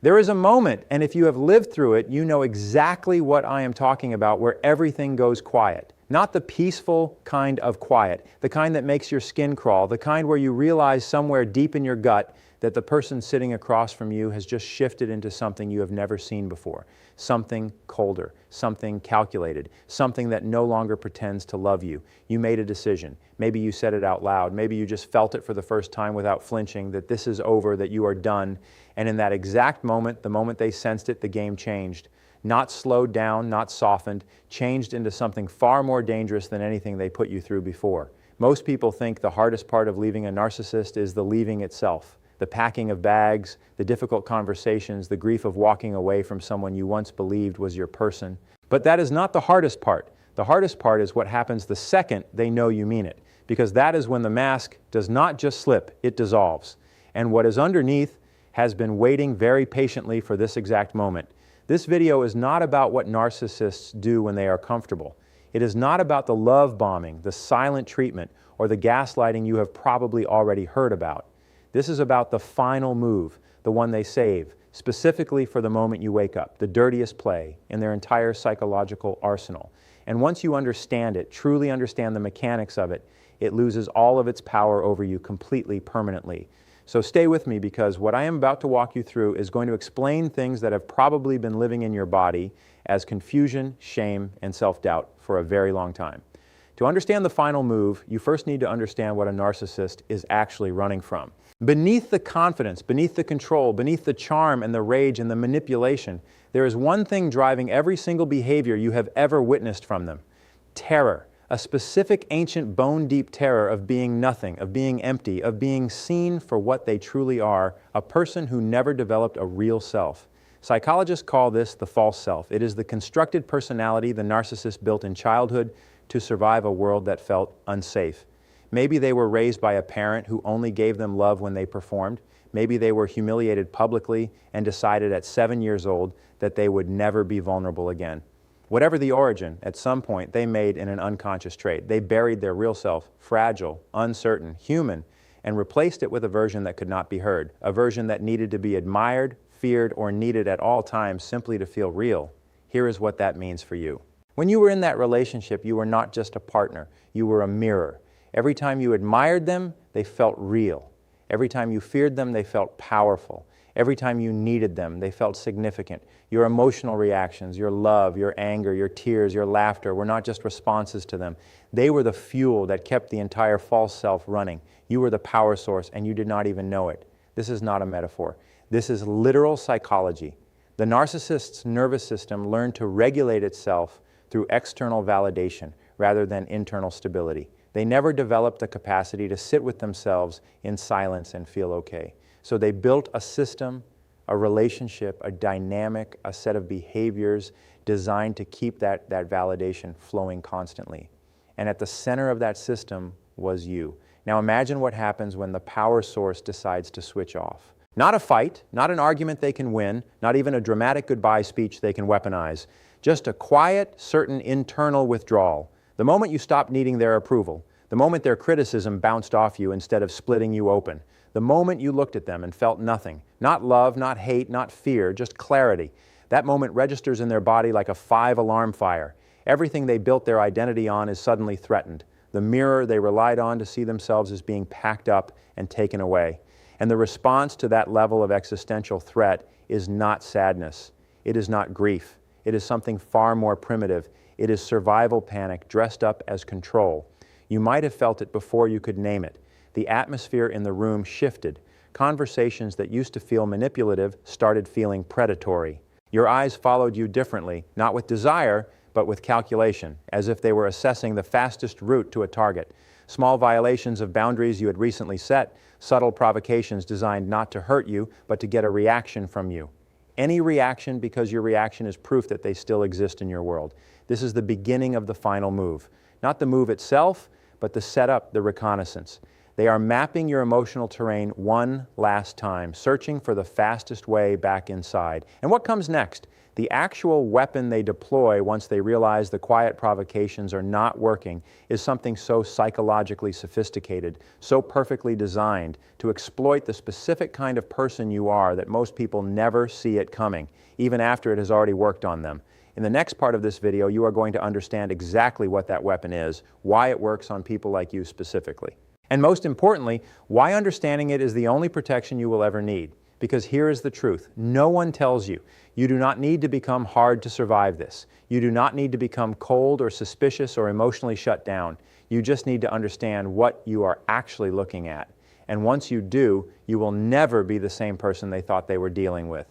There is a moment, and if you have lived through it, you know exactly what I am talking about, where everything goes quiet. Not the peaceful kind of quiet, the kind that makes your skin crawl, the kind where you realize somewhere deep in your gut that the person sitting across from you has just shifted into something you have never seen before. Something colder, something calculated, something that no longer pretends to love you. You made a decision. Maybe you said it out loud. Maybe you just felt it for the first time without flinching, that this is over, that you are done. And in that exact moment, the moment they sensed it, the game changed. Not slowed down, not softened, changed into something far more dangerous than anything they put you through before. Most people think the hardest part of leaving a narcissist is the leaving itself. The packing of bags, the difficult conversations, the grief of walking away from someone you once believed was your person. But that is not the hardest part. The hardest part is what happens the second they know you mean it, because that is when the mask does not just slip, it dissolves. And what is underneath has been waiting very patiently for this exact moment. This video is not about what narcissists do when they are comfortable. It is not about the love bombing, the silent treatment, or the gaslighting you have probably already heard about. This is about the final move, the one they save, specifically for the moment you wake up, the dirtiest play in their entire psychological arsenal. And once you understand it, truly understand the mechanics of it, it loses all of its power over you completely, permanently. So stay with me, because what I am about to walk you through is going to explain things that have probably been living in your body as confusion, shame, and self-doubt for a very long time. To understand the final move, you first need to understand what a narcissist is actually running from. Beneath the confidence, beneath the control, beneath the charm and the rage and the manipulation, there is one thing driving every single behavior you have ever witnessed from them: terror. A specific ancient bone-deep terror of being nothing, of being empty, of being seen for what they truly are, a person who never developed a real self. Psychologists call this the false self. It is the constructed personality the narcissist built in childhood to survive a world that felt unsafe. Maybe they were raised by a parent who only gave them love when they performed. Maybe they were humiliated publicly and decided at 7 years old that they would never be vulnerable again. Whatever the origin, at some point they made in an unconscious trait. They buried their real self, fragile, uncertain, human, and replaced it with a version that could not be heard, a version that needed to be admired, feared, or needed at all times simply to feel real. Here is what that means for you. When you were in that relationship, you were not just a partner, you were a mirror. Every time you admired them, they felt real. Every time you feared them, they felt powerful. Every time you needed them, they felt significant. Your emotional reactions, your love, your anger, your tears, your laughter were not just responses to them. They were the fuel that kept the entire false self running. You were the power source, and you did not even know it. This is not a metaphor. This is literal psychology. The narcissist's nervous system learned to regulate itself through external validation rather than internal stability. They never developed the capacity to sit with themselves in silence and feel okay. So they built a system, a relationship, a dynamic, a set of behaviors designed to keep that validation flowing constantly. And at the center of that system was you. Now imagine what happens when the power source decides to switch off. Not a fight, not an argument they can win, not even a dramatic goodbye speech they can weaponize. Just a quiet, certain internal withdrawal. The moment you stopped needing their approval, the moment their criticism bounced off you instead of splitting you open, the moment you looked at them and felt nothing, not love, not hate, not fear, just clarity, that moment registers in their body like a 5-alarm fire. Everything they built their identity on is suddenly threatened. The mirror they relied on to see themselves is being packed up and taken away. And the response to that level of existential threat is not sadness. It is not grief. It is something far more primitive. It is survival panic dressed up as control. You might have felt it before you could name it. The atmosphere in the room shifted. Conversations that used to feel manipulative started feeling predatory. Your eyes followed you differently, not with desire, but with calculation, as if they were assessing the fastest route to a target. Small violations of boundaries you had recently set, subtle provocations designed not to hurt you, but to get a reaction from you. Any reaction because your reaction is proof that they still exist in your world. This is the beginning of the final move. Not the move itself, but the setup, the reconnaissance. They are mapping your emotional terrain one last time, searching for the fastest way back inside. And what comes next? The actual weapon they deploy once they realize the quiet provocations are not working is something so psychologically sophisticated, so perfectly designed to exploit the specific kind of person you are that most people never see it coming, even after it has already worked on them. In the next part of this video, you are going to understand exactly what that weapon is, why it works on people like you specifically, and most importantly, why understanding it is the only protection you will ever need. Because here is the truth. No one tells you. You do not need to become hard to survive this. You do not need to become cold or suspicious or emotionally shut down. You just need to understand what you are actually looking at. And once you do, you will never be the same person they thought they were dealing with.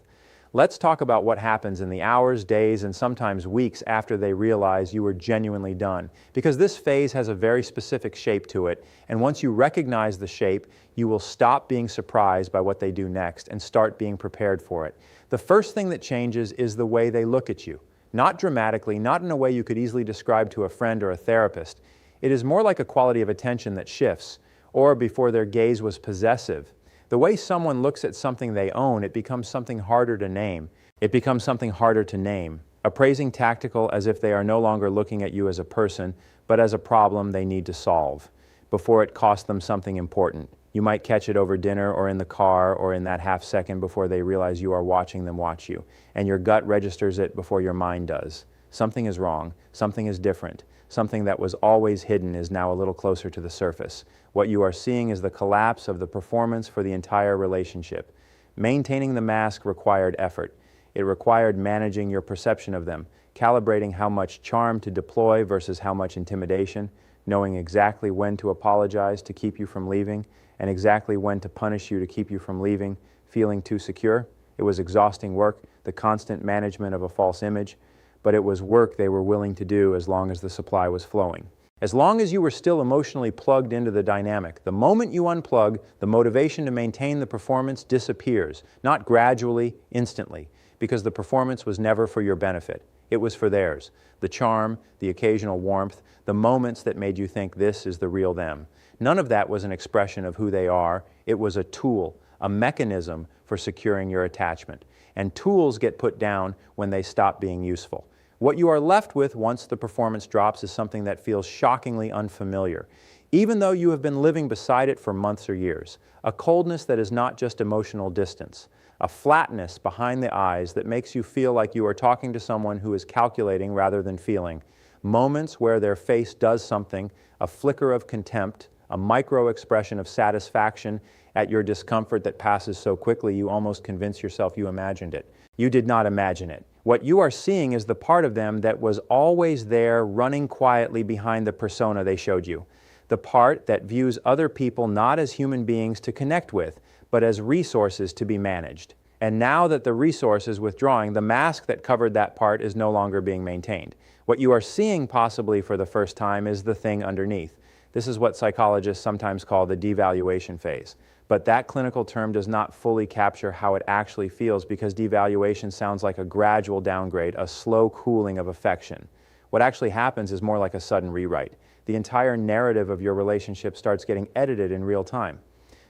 Let's talk about what happens in the hours, days, and sometimes weeks after they realize you were genuinely done. Because this phase has a very specific shape to it, and once you recognize the shape, you will stop being surprised by what they do next and start being prepared for it. The first thing that changes is the way they look at you. Not dramatically, not in a way you could easily describe to a friend or a therapist. It is more like a quality of attention that shifts, or before their gaze was possessive. The way someone looks at something they own, it becomes something harder to name. It becomes something harder to name. Appraising tactical as if they are no longer looking at you as a person, but as a problem they need to solve, before it costs them something important. You might catch it over dinner or in the car or in that half second before they realize you are watching them watch you, and your gut registers it before your mind does. Something is wrong, something is different. Something that was always hidden is now a little closer to the surface. What you are seeing is the collapse of the performance for the entire relationship. Maintaining the mask required effort. It required managing your perception of them, calibrating how much charm to deploy versus how much intimidation, knowing exactly when to apologize to keep you from leaving, and exactly when to punish you to keep you from leaving, feeling too secure. It was exhausting work, the constant management of a false image, but it was work they were willing to do as long as the supply was flowing. As long as you were still emotionally plugged into the dynamic, the moment you unplug, the motivation to maintain the performance disappears, not gradually, instantly, because the performance was never for your benefit. It was for theirs. The charm, the occasional warmth, the moments that made you think this is the real them. None of that was an expression of who they are. It was a tool, a mechanism for securing your attachment. And tools get put down when they stop being useful. What you are left with once the performance drops is something that feels shockingly unfamiliar, even though you have been living beside it for months or years. A coldness that is not just emotional distance, a flatness behind the eyes that makes you feel like you are talking to someone who is calculating rather than feeling. Moments where their face does something, a flicker of contempt, a micro expression of satisfaction at your discomfort that passes so quickly you almost convince yourself you imagined it. You did not imagine it. What you are seeing is the part of them that was always there, running quietly behind the persona they showed you. The part that views other people not as human beings to connect with, but as resources to be managed. And now that the resource is withdrawing, the mask that covered that part is no longer being maintained. What you are seeing possibly for the first time is the thing underneath. This is what psychologists sometimes call the devaluation phase. But that clinical term does not fully capture how it actually feels because devaluation sounds like a gradual downgrade, a slow cooling of affection. What actually happens is more like a sudden rewrite. The entire narrative of your relationship starts getting edited in real time.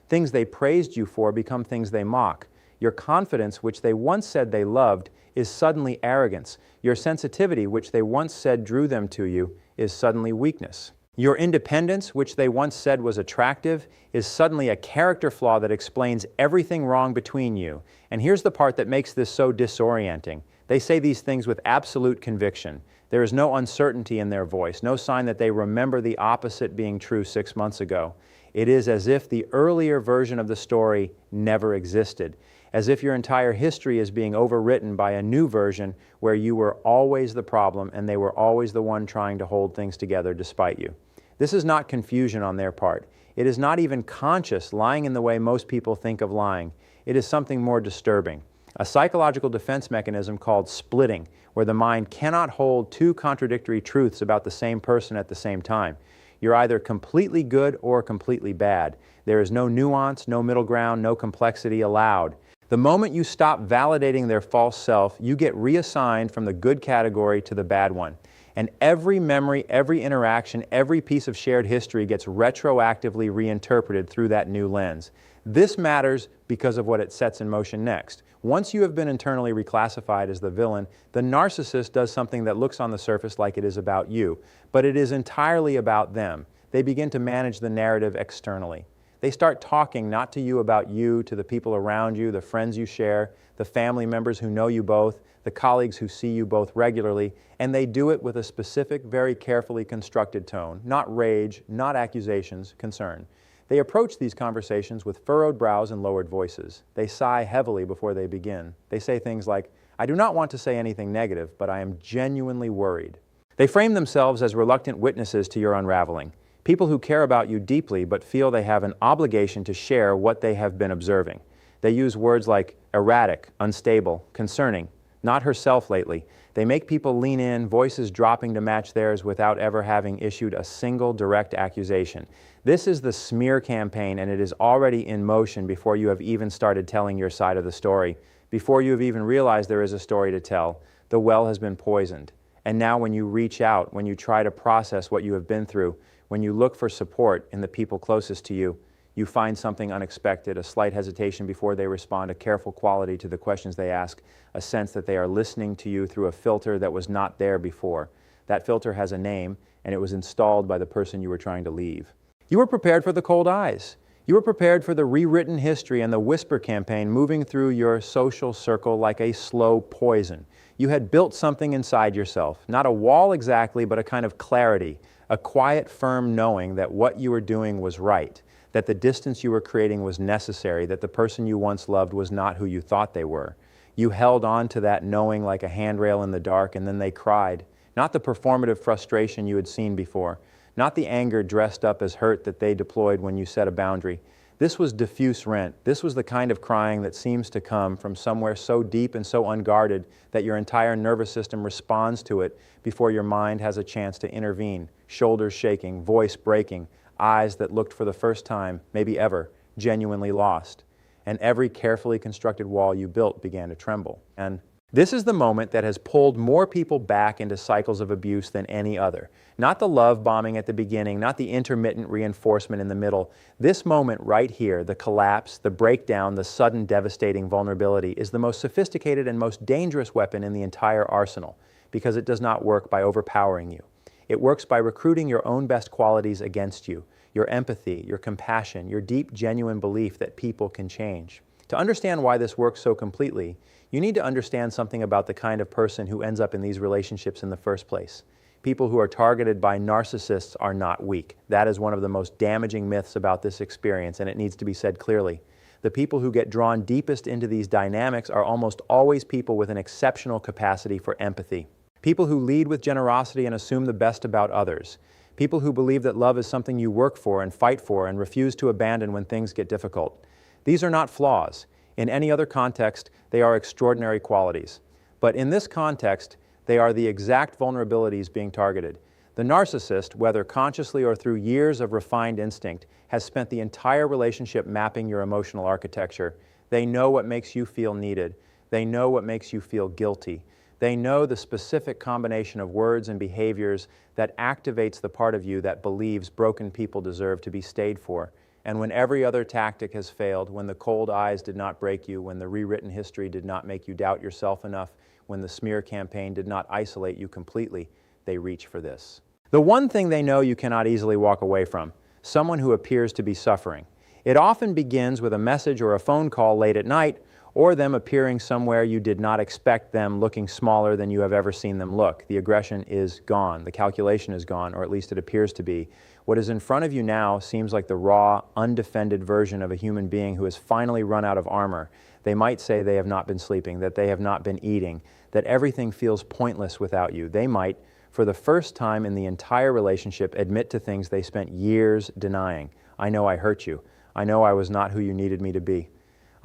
Things they praised you for become things they mock. Your confidence, which they once said they loved, is suddenly arrogance. Your sensitivity, which they once said drew them to you, is suddenly weakness. Your independence, which they once said was attractive, is suddenly a character flaw that explains everything wrong between you. And here's the part that makes this so disorienting. They say these things with absolute conviction. There is no uncertainty in their voice, no sign that they remember the opposite being true 6 months ago. It is as if the earlier version of the story never existed, as if your entire history is being overwritten by a new version where you were always the problem and they were always the one trying to hold things together despite you. This is not confusion on their part. It is not even conscious lying in the way most people think of lying. It is something more disturbing. A psychological defense mechanism called splitting, where the mind cannot hold two contradictory truths about the same person at the same time. You're either completely good or completely bad. There is no nuance, no middle ground, no complexity allowed. The moment you stop validating their false self, you get reassigned from the good category to the bad one. And every memory, every interaction, every piece of shared history gets retroactively reinterpreted through that new lens. This matters because of what it sets in motion next. Once you have been internally reclassified as the villain, the narcissist does something that looks on the surface like it is about you, but it is entirely about them. They begin to manage the narrative externally. They start talking not to you about you, to the people around you, the friends you share, the family members who know you both, the colleagues who see you both regularly, and they do it with a specific, very carefully constructed tone, not rage, not accusations, concern. They approach these conversations with furrowed brows and lowered voices. They sigh heavily before they begin. They say things like, "I do not want to say anything negative, but I am genuinely worried." They frame themselves as reluctant witnesses to your unraveling. People who care about you deeply but feel they have an obligation to share what they have been observing. They use words like erratic, unstable, concerning, not herself lately. They make people lean in, voices dropping to match theirs without ever having issued a single direct accusation. This is the smear campaign, and it is already in motion before you have even started telling your side of the story. Before you have even realized there is a story to tell, the well has been poisoned. And now when you reach out, when you try to process what you have been through, when you look for support in the people closest to you, you find something unexpected, a slight hesitation before they respond, a careful quality to the questions they ask, a sense that they are listening to you through a filter that was not there before. That filter has a name, and it was installed by the person you were trying to leave. You were prepared for the cold eyes. You were prepared for the rewritten history and the whisper campaign moving through your social circle like a slow poison. You had built something inside yourself, not a wall exactly, but a kind of clarity, a quiet, firm knowing that what you were doing was right, that the distance you were creating was necessary, that the person you once loved was not who you thought they were. You held on to that knowing like a handrail in the dark, and then they cried. Not the performative frustration you had seen before, not the anger dressed up as hurt that they deployed when you set a boundary. This was diffuse rent. This was the kind of crying that seems to come from somewhere so deep and so unguarded that your entire nervous system responds to it before your mind has a chance to intervene. Shoulders shaking, voice breaking, eyes that looked for the first time, maybe ever, genuinely lost. And every carefully constructed wall you built began to tremble. And this is the moment that has pulled more people back into cycles of abuse than any other. Not the love bombing at the beginning, not the intermittent reinforcement in the middle. This moment right here, the collapse, the breakdown, the sudden devastating vulnerability, is the most sophisticated and most dangerous weapon in the entire arsenal, because it does not work by overpowering you. It works by recruiting your own best qualities against you, your empathy, your compassion, your deep, genuine belief that people can change. To understand why this works so completely, you need to understand something about the kind of person who ends up in these relationships in the first place. People who are targeted by narcissists are not weak. That is one of the most damaging myths about this experience, and it needs to be said clearly. The people who get drawn deepest into these dynamics are almost always people with an exceptional capacity for empathy. People who lead with generosity and assume the best about others. People who believe that love is something you work for and fight for and refuse to abandon when things get difficult. These are not flaws. In any other context, they are extraordinary qualities. But in this context, they are the exact vulnerabilities being targeted. The narcissist, whether consciously or through years of refined instinct, has spent the entire relationship mapping your emotional architecture. They know what makes you feel needed. They know what makes you feel guilty. They know the specific combination of words and behaviors that activates the part of you that believes broken people deserve to be stayed for. And when every other tactic has failed, when the cold eyes did not break you, when the rewritten history did not make you doubt yourself enough, when the smear campaign did not isolate you completely, they reach for this. The one thing they know you cannot easily walk away from, someone who appears to be suffering. It often begins with a message or a phone call late at night, or them appearing somewhere you did not expect them, looking smaller than you have ever seen them look. The aggression is gone. The calculation is gone, or at least it appears to be. What is in front of you now seems like the raw, undefended version of a human being who has finally run out of armor. They might say they have not been sleeping, that they have not been eating, that everything feels pointless without you. They might, for the first time in the entire relationship, admit to things they spent years denying. I know I hurt you. I know I was not who you needed me to be.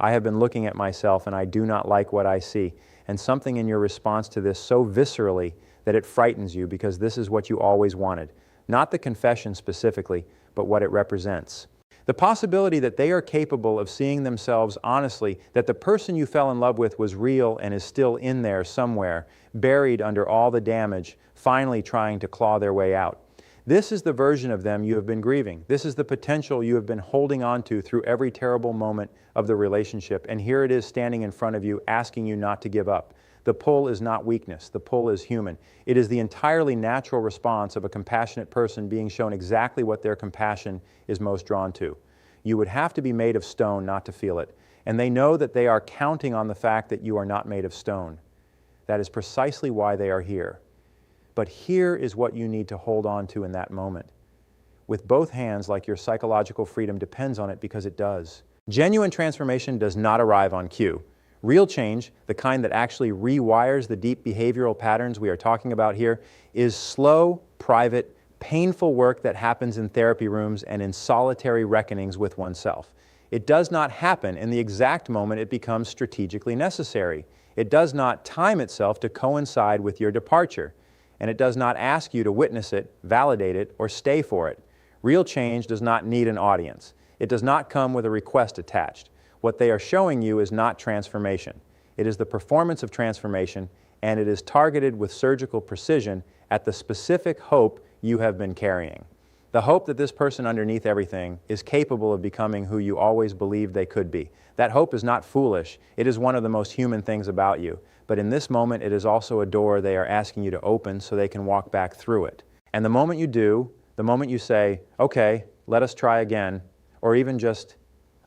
I have been looking at myself and I do not like what I see. And something in your response to this so viscerally that it frightens you, because this is what you always wanted. Not the confession specifically, but what it represents. The possibility that they are capable of seeing themselves honestly, that the person you fell in love with was real and is still in there somewhere, buried under all the damage, finally trying to claw their way out. This is the version of them you have been grieving. This is the potential you have been holding on to through every terrible moment of the relationship, and here it is standing in front of you, asking you not to give up. The pull is not weakness. The pull is human. It is the entirely natural response of a compassionate person being shown exactly what their compassion is most drawn to. You would have to be made of stone not to feel it, and they know that they are counting on the fact that you are not made of stone. That is precisely why they are here. But here is what you need to hold on to in that moment. With both hands, like your psychological freedom depends on it, because it does. Genuine transformation does not arrive on cue. Real change, the kind that actually rewires the deep behavioral patterns we are talking about here, is slow, private, painful work that happens in therapy rooms and in solitary reckonings with oneself. It does not happen in the exact moment it becomes strategically necessary. It does not time itself to coincide with your departure. And it does not ask you to witness it, validate it, or stay for it. Real change does not need an audience. It does not come with a request attached. What they are showing you is not transformation. It is the performance of transformation, and it is targeted with surgical precision at the specific hope you have been carrying. The hope that this person underneath everything is capable of becoming who you always believed they could be. That hope is not foolish. It is one of the most human things about you. But in this moment, it is also a door they are asking you to open so they can walk back through it. And the moment you do, the moment you say, okay, let us try again, or even just,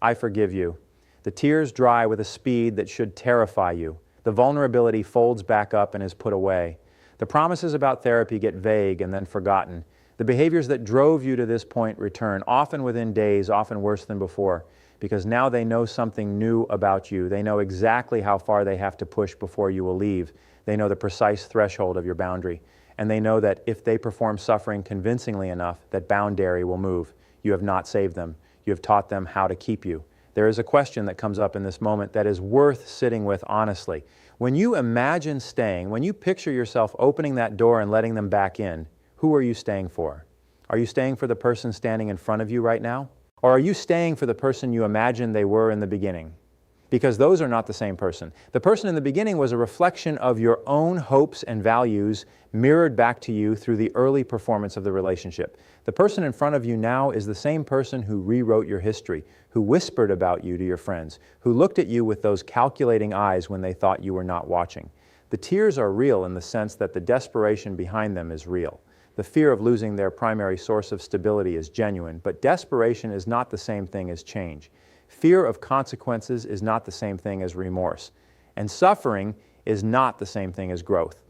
I forgive you, the tears dry with a speed that should terrify you. The vulnerability folds back up and is put away. The promises about therapy get vague and then forgotten. The behaviors that drove you to this point return, often within days, often worse than before, because now they know something new about you. They know exactly how far they have to push before you will leave. They know the precise threshold of your boundary. And they know that if they perform suffering convincingly enough, that boundary will move. You have not saved them. You have taught them how to keep you. There is a question that comes up in this moment that is worth sitting with honestly. When you imagine staying, when you picture yourself opening that door and letting them back in, who are you staying for? Are you staying for the person standing in front of you right now? Or are you staying for the person you imagined they were in the beginning? Because those are not the same person. The person in the beginning was a reflection of your own hopes and values mirrored back to you through the early performance of the relationship. The person in front of you now is the same person who rewrote your history, who whispered about you to your friends, who looked at you with those calculating eyes when they thought you were not watching. The tears are real in the sense that the desperation behind them is real. The fear of losing their primary source of stability is genuine, but desperation is not the same thing as change. Fear of consequences is not the same thing as remorse. And suffering is not the same thing as growth.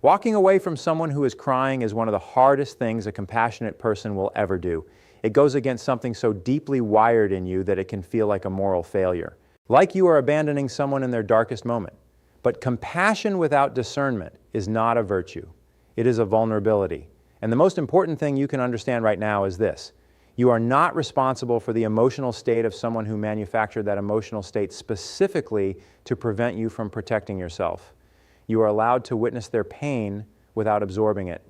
Walking away from someone who is crying is one of the hardest things a compassionate person will ever do. It goes against something so deeply wired in you that it can feel like a moral failure. Like you are abandoning someone in their darkest moment. But compassion without discernment is not a virtue. It is a vulnerability. And the most important thing you can understand right now is this. You are not responsible for the emotional state of someone who manufactured that emotional state specifically to prevent you from protecting yourself. You are allowed to witness their pain without absorbing it.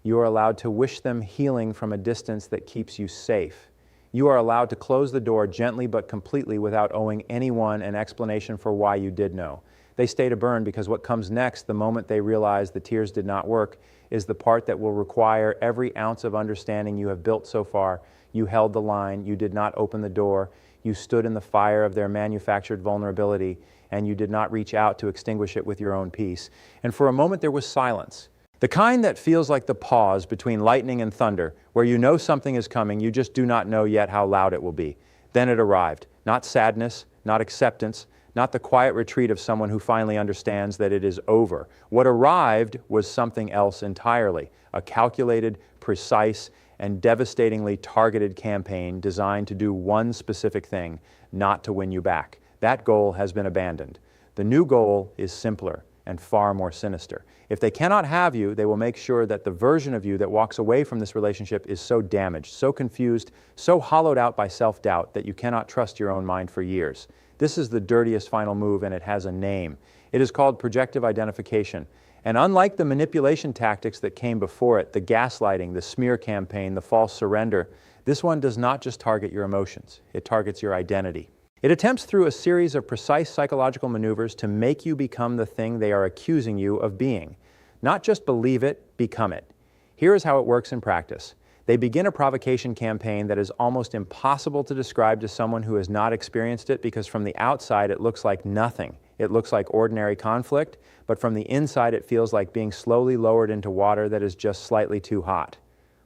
You are allowed to wish them healing from a distance that keeps you safe. You are allowed to close the door gently but completely without owing anyone an explanation for why you did know. They stay to burn because what comes next, the moment they realize the tears did not work, is the part that will require every ounce of understanding you have built so far. You held the line, you did not open the door, you stood in the fire of their manufactured vulnerability, and you did not reach out to extinguish it with your own peace. And for a moment there was silence. The kind that feels like the pause between lightning and thunder, where you know something is coming, you just do not know yet how loud it will be. Then it arrived. Not sadness, not acceptance, not the quiet retreat of someone who finally understands that it is over. What arrived was something else entirely, a calculated, precise, and devastatingly targeted campaign designed to do one specific thing, not to win you back. That goal has been abandoned. The new goal is simpler and far more sinister. If they cannot have you, they will make sure that the version of you that walks away from this relationship is so damaged, so confused, so hollowed out by self-doubt that you cannot trust your own mind for years. This is the dirtiest final move, and it has a name. It is called projective identification. And unlike the manipulation tactics that came before it, the gaslighting, the smear campaign, the false surrender, This one does not just target your emotions, it targets your identity. It attempts through a series of precise psychological maneuvers to make you become the thing they are accusing you of being. Not just believe it, become it. Here is how it works in practice. They begin a provocation campaign that is almost impossible to describe to someone who has not experienced it, because from the outside it looks like nothing. It looks like ordinary conflict, but from the inside it feels like being slowly lowered into water that is just slightly too hot.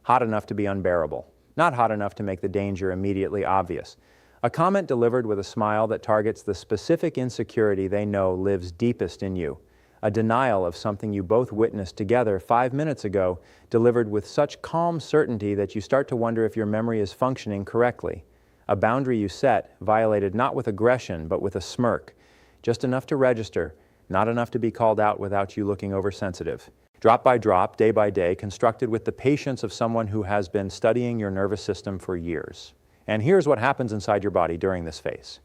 Hot enough to be unbearable. Not hot enough to make the danger immediately obvious. A comment delivered with a smile that targets the specific insecurity they know lives deepest in you. A denial of something you both witnessed together 5 minutes ago, delivered with such calm certainty that you start to wonder if your memory is functioning correctly. A boundary you set, violated not with aggression, but with a smirk. Just enough to register, not enough to be called out without you looking oversensitive. Drop by drop, day by day, constructed with the patience of someone who has been studying your nervous system for years. And here's what happens inside your body during this phase.